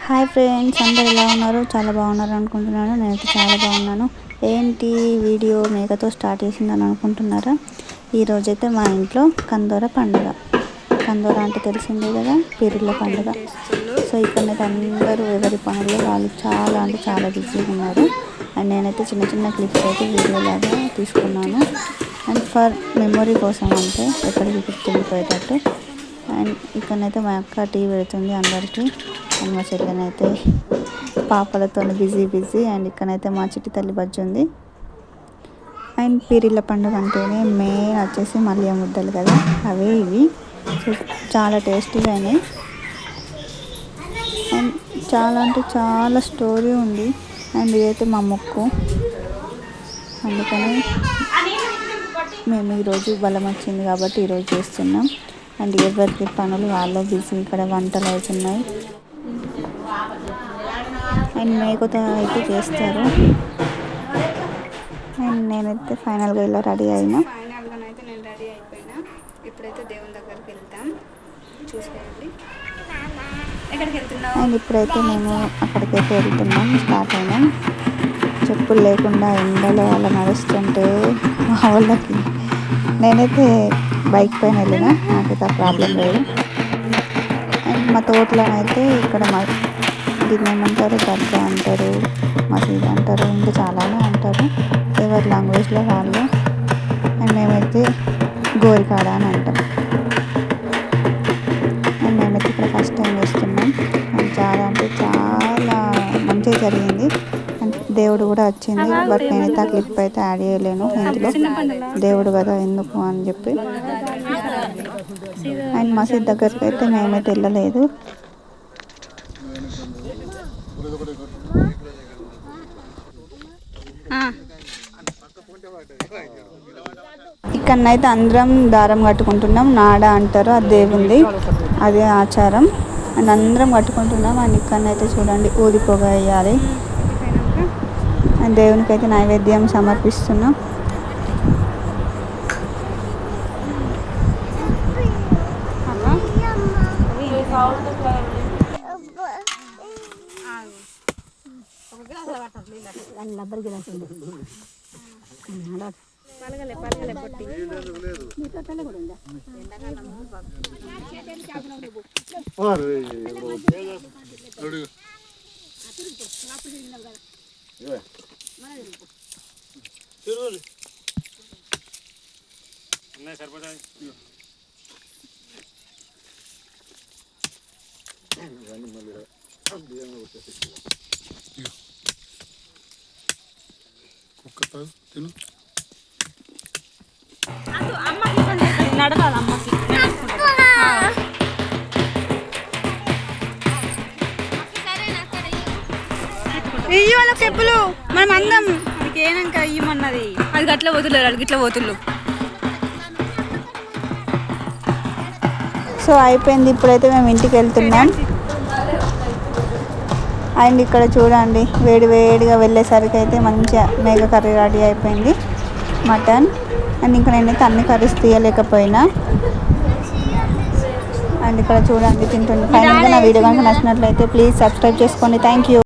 Hi friends, అందరు ఎలా ఉన్నారు? చాలా బాగున్నారు అనుకుంటున్నాను. నేనైతే చాలా బాగున్నాను. ఏంటి వీడియో మేకతో స్టార్ట్ చేసిందని అనుకుంటున్నారా? ఈరోజైతే మా ఇంట్లో కందోర పండుగ. కందోర అంటే తెలిసిందే కదా, పీరీల పండుగ. సో ఇక్కడైతే అందరూ ఎవరి పనుల్లో వాళ్ళు చాలా అంటే చాలా బిజీగా ఉన్నారు. అండ్ నేనైతే చిన్న చిన్న క్లిప్స్ అయితే వీడియో లాగా తీసుకున్నాను. అండ్ ఫర్ మెమొరీ కోసం, అంటే ఎప్పటికీ గుర్తుండిపోయేటట్టు. అండ్ ఇక్కడనైతే మా అక్క టీ పెడుతుంది అందరికీ. అండ్ మా చెల్లెనైతే పాపలతో బిజీ. అండ్ ఇక్కడైతే మా చిట్టి తల్లి బజ్జి ఉంది. అండ్ పీరీల పండుగ అంటేనే మెయిన్ వచ్చేసి మల్లియ ముద్దలు కదా, అవే ఇవి. సో చాలా టేస్టీగా అయినాయి. అండ్ చాలా అంటే చాలా స్టోరీ ఉంది. అండ్ ఇదైతే మా మొక్కు, అందుకని మేము ఈరోజు బలం వచ్చింది కాబట్టి ఈరోజు చేస్తున్నాం. అండ్ ఎవరికి పనులు వాళ్ళు బిజీ. ఇక్కడ వంటలు అవుతున్నాయి. అండ్ మేకతో అయితే చేస్తారు. అండ్ నేనైతే ఫైనల్గా ఇలా రెడీ అయినా. ఫైనల్గానైతే నేను రెడీ అయిపోయినా. ఇప్పుడైతే దేవుని దగ్గరికి వెళ్తాం, చూసేయండి. ఎక్కడికి వెళ్తున్నాం? అండ్ ఇప్పుడైతే మేము అక్కడికైతే వెళ్తున్నాం, స్టార్ట్ అయినాం. చెప్పులు లేకుండా ఎండలో అలా నడుస్తుంటే మా వాళ్ళకి, నేనైతే బైక్ పైన వెళ్ళిన, నాకైతే ప్రాబ్లం లేదు. అండ్ మా తోటలోనైతే ఇక్కడ దీన్ని ఏమంటారు, దర్గా అంటారు, మసీద్ అంటారు, ఇంకా చాలానే అంటారు, ఎవరి లాంగ్వేజ్లో వాళ్ళు. అండ్ మేమైతే గోరికాడ అని అంటాం. అండ్ మేమైతే ఇక్కడ ఫస్ట్ టైం వేస్తున్నాం. అండ్ చాలా అంటే చాలా మంచిగా జరిగింది. అండ్ దేవుడు కూడా వచ్చింది, బట్ నేనైతే ఆ క్లిప్ అయితే యాడ్ చేయలేను ఇందులో, దేవుడు కదా ఎందుకు అని చెప్పి. అండ్ మసీద్ దగ్గరికి అయితే మేమైతే వెళ్ళలేదు. ఇక్కడనైతే అందరం దారం కట్టుకుంటున్నాం. నాడ అంటారు, అది దేవుంది, అదే ఆచారం. అండ్ అందరం కట్టుకుంటున్నాం. అండ్ ఇక్కడనైతే చూడండి, ఊది పొగ వేయాలి. అండ్ దేవునికి అయితే నైవేద్యం సమర్పిస్తున్నాం. నడవాలి అమ్మకి. ఇయ్యి వాళ్ళ చెప్పులు మనం అందం మనకి ఏనాక ఇయ్యమన్నది, అది గట్ల పోతున్నారు, వాళ్ళకి ఇట్లా పోతుళ్ళు. సో అయిపోయింది, ఇప్పుడైతే మేము ఇంటికి వెళ్తున్నాం. అండ్ ఇక్కడ చూడండి, వేడిగా వెళ్ళేసరికి అయితే మంచిగా మేక కర్రీ రెడీ అయిపోయింది, మటన్. అండ్ ఇంకా నేనైతే అన్ని కర్రీస్ తీయలేకపోయినా. అండ్ ఇక్కడ చూడండి తింటుంది. ఫైనల్గా నా వీడియో కనుక నచ్చినట్లయితే ప్లీజ్ సబ్స్క్రైబ్ చేసుకోండి. Thank you.